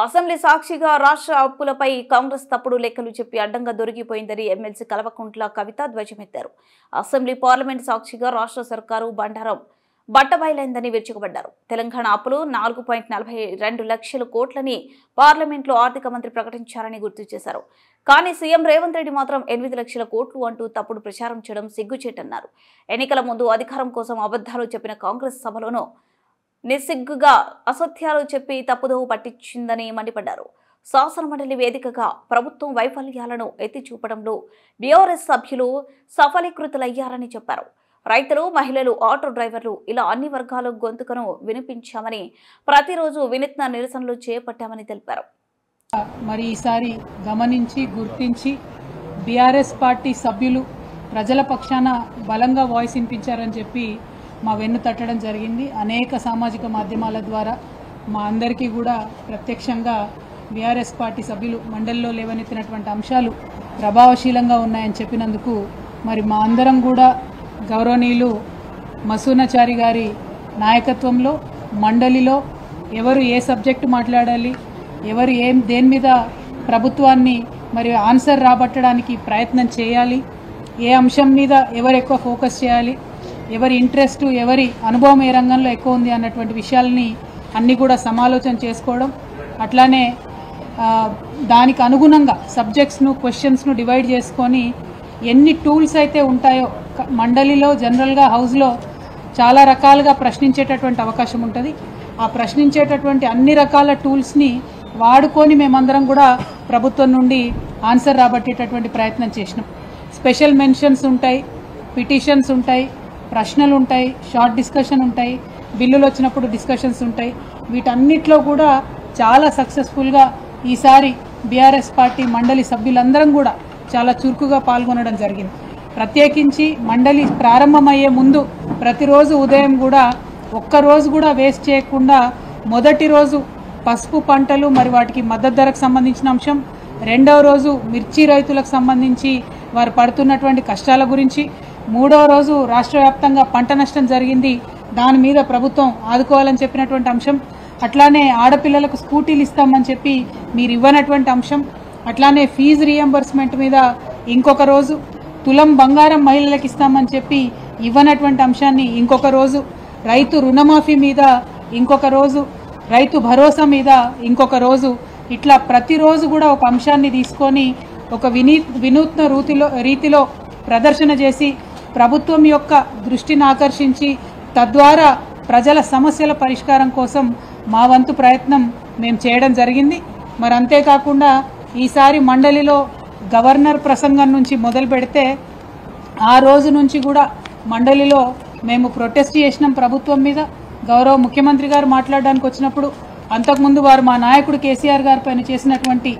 Assembly సాక్షిగా రాష్ట్ర అప్పులపై కాంగ్రెస్ తప్పుడు లెక్కలు చెప్పి అడ్డంగా దొరికిపోయిందని ఎమ్మెల్సీ కల్వకుంట్ల కవిత ధ్వజమెత్తారు. అసెంబ్లీ పార్లమెంట్ సాక్షిగా రాష్ట్ర సర్కారు బండారం బట్టబయలైందని విరుచుకుపడ్డారు. తెలంగాణ అప్పులు 4.42 లక్షల కోట్లని పార్లమెంట్లో ఆర్థిక మంత్రి ప్రకటించారని గుర్తు చేశారు. కానీ సీఎం రేవంత్ రెడ్డి మాత్రం 8 లక్షల కోట్లు అంటూ తప్పుడు ప్రచారం చేయడం సిగ్గుచేటన్నారు. ఎన్నికల ముందు అధికారం కోసం అబద్ధాలు చెప్పిన కాంగ్రెస్ సభలోనూ నిస్సిగ్గుగా అసత్యాలు చెప్పి తప్పుదోవ పట్టించిందని మండిపడ్డారు. శాసనమండలి వేదికగా ప్రభుత్వం వైఫల్యాలను ఎత్తి చూపడంలో బీఆర్ఎస్ సభ్యులు సఫలీకృతులయ్యారని చెప్పారు. రైతులు, మహిళలు, ఆటో డ్రైవర్లు ఇలా అన్ని వర్గాల గొంతుకను వినిపించామని, ప్రతిరోజు వినూత్న నిరసనలు చేపట్టామని తెలిపారు. మరి ఈసారి గమనించి గుర్తించి బీఆర్ఎస్ పార్టీ సభ్యులు ప్రజల పక్షాన బలంగా వాయిస్ వినిపించారని చెప్పి మా వెన్ను తట్టడం జరిగింది. అనేక సామాజిక మాధ్యమాల ద్వారా మా అందరికీ కూడా ప్రత్యక్షంగా బీఆర్ఎస్ పార్టీ సభ్యులు మండలిలో లేవనెత్తినటువంటి అంశాలు ప్రభావశీలంగా ఉన్నాయని చెప్పినందుకు మరి మా అందరం కూడా గౌరవనీయులు మసూనాచారి గారి నాయకత్వంలో మండలిలో ఎవరు ఏ సబ్జెక్టు మాట్లాడాలి, ఎవరు దేని మీద ప్రభుత్వాన్ని మరి ఆన్సర్ రాబట్టడానికి ప్రయత్నం చేయాలి, ఏ అంశం మీద ఎవరు ఎక్కువ ఫోకస్ చేయాలి, ఎవరి ఇంట్రెస్ట్, ఎవరి అనుభవం ఏ రంగంలో ఎక్కువ ఉంది అన్నటువంటి విషయాలని అన్నీ కూడా సమాలోచన చేసుకోవడం, అట్లానే దానికి అనుగుణంగా సబ్జెక్ట్స్ను, క్వశ్చన్స్ను డివైడ్ చేసుకొని ఎన్ని టూల్స్ అయితే ఉంటాయో మండలిలో జనరల్గా హౌస్లో చాలా రకాలుగా ప్రశ్నించేటటువంటి అవకాశం ఉంటుంది. ఆ ప్రశ్నించేటటువంటి అన్ని రకాల టూల్స్ని వాడుకొని మేమందరం కూడా ప్రభుత్వం నుండి ఆన్సర్ రాబట్టేటటువంటి ప్రయత్నం చేసినాం. స్పెషల్ మెన్షన్స్ ఉంటాయి, పిటిషన్స్ ఉంటాయి, ప్రశ్నలు ఉంటాయి, షార్ట్ డిస్కషన్ ఉంటాయి, బిల్లులు వచ్చినప్పుడు డిస్కషన్స్ ఉంటాయి. వీటన్నిటిలో కూడా చాలా సక్సెస్ఫుల్గా ఈసారి బీఆర్ఎస్ పార్టీ మండలి సభ్యులందరం కూడా చాలా చురుకుగా పాల్గొనడం జరిగింది. ప్రత్యేకించి మండలి ప్రారంభమయ్యే ముందు ప్రతిరోజు ఉదయం కూడా ఒక్కరోజు కూడా వేస్ట్ చేయకుండా మొదటి రోజు పసుపు పంటలు మరి వాటికి మద్దతు ధరకు సంబంధించిన అంశం, రెండవ రోజు మిర్చి రైతులకు సంబంధించి వారు పడుతున్నటువంటి కష్టాల గురించి, మూడవ రోజు రాష్ట్ర వ్యాప్తంగా పంట నష్టం జరిగింది, దాని మీద ప్రభుత్వం ఆదుకోవాలని చెప్పినటువంటి అంశం, అట్లానే ఆడపిల్లలకు స్కూటీలు ఇస్తామని చెప్పి మీరు ఇవ్వనటువంటి అంశం, అట్లానే ఫీజు రీఎంబర్స్మెంట్ మీద ఇంకొక రోజు, తులం బంగారం మహిళలకు ఇస్తామని చెప్పి ఇవ్వనటువంటి అంశాన్ని ఇంకొక రోజు, రైతు రుణమాఫీ మీద ఇంకొక రోజు, రైతు భరోసా మీద ఇంకొక రోజు, ఇట్లా ప్రతిరోజు కూడా ఒక అంశాన్ని తీసుకొని ఒక వినూత్న రీతిలో ప్రదర్శన చేసి ప్రభుత్వం యొక్క దృష్టిని ఆకర్షించి తద్వారా ప్రజల సమస్యల పరిష్కారం కోసం మా వంతు ప్రయత్నం మేము చేయడం జరిగింది. మరి అంతేకాకుండా ఈసారి మండలిలో గవర్నర్ ప్రసంగం నుంచి మొదలు పెడితే ఆ రోజు నుంచి కూడా మండలిలో మేము ప్రొటెస్ట్ చేసినాం ప్రభుత్వం మీద. గౌరవ ముఖ్యమంత్రి గారు మాట్లాడడానికి వచ్చినప్పుడు అంతకుముందు వారు మా నాయకుడు కేసీఆర్ గారి పైన చేసినటువంటి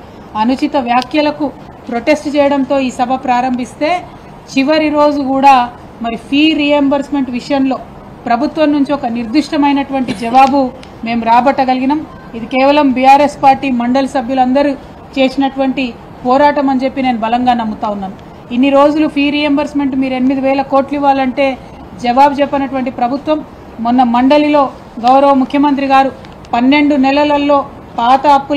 అనుచిత వ్యాఖ్యలకు ప్రొటెస్ట్ చేయడంతో ఈ సభ ప్రారంభిస్తే చివరి రోజు కూడా మరి ఫీ రీఎంబర్స్మెంట్ విషయంలో ప్రభుత్వం నుంచి ఒక నిర్దిష్టమైనటువంటి జవాబు మేము రాబట్టగలిగినాం. ఇది కేవలం బీఆర్ఎస్ పార్టీ మండలి సభ్యులందరూ చేసినటువంటి పోరాటం అని చెప్పి నేను బలంగా నమ్ముతా ఉన్నాను. ఇన్ని రోజులు ఫీ రీఎంబర్స్మెంట్ మీరు 8,000 కోట్లు ఇవ్వాలంటే జవాబు చెప్పినటువంటి ప్రభుత్వం మొన్న మండలిలో గౌరవ ముఖ్యమంత్రి గారు 12 నెలలలో పాత అప్పులు